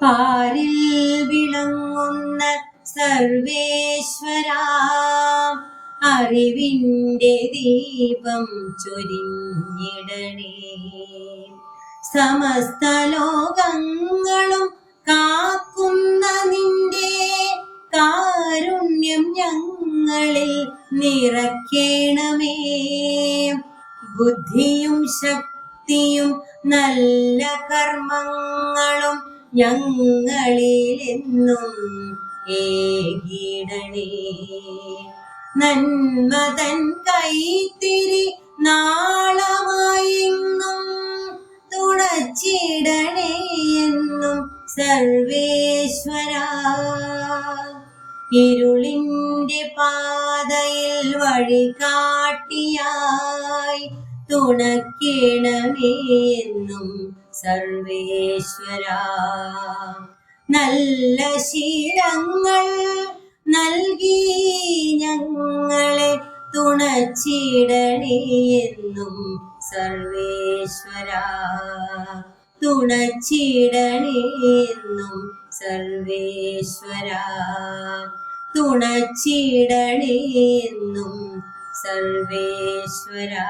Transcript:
പാരിൽ വിളങ്ങുന്ന സർവേശ്വരാ, അറിവിൻ്റെ ദീപം ചൊരിഞ്ഞിടണേ. സമസ്ത ലോകങ്ങളും കാക്കുന്ന നിന്റെ കാരുണ്യം ഞങ്ങളിൽ നിറയ്ക്കണമേ. ബുദ്ധിയും ശക്തിയും നല്ല കർമ്മങ്ങളും ഞങ്ങളിലെന്നും ഏകിടണേ. നന്മതൻ കൈത്തിരി നാളമായെന്നും തുണച്ചിടണേ എന്നും സർവേശ്വരാ. ഇരുളിൻ്റെ പാതയിൽ വഴികാട്ടിയായി തുണയ്ക്കണമേ എന്നും സർവേശ്വരാ. നല്ല ശീലങ്ങൾ നൽകി ഞങ്ങളെ തുണച്ചിടണേ എന്നും സർവേശ്വരാ. തുണച്ചിടണേ എന്നും സർവേശ്വരാ. തുണച്ചിടണേ എന്നും സർവേശ്വരാ.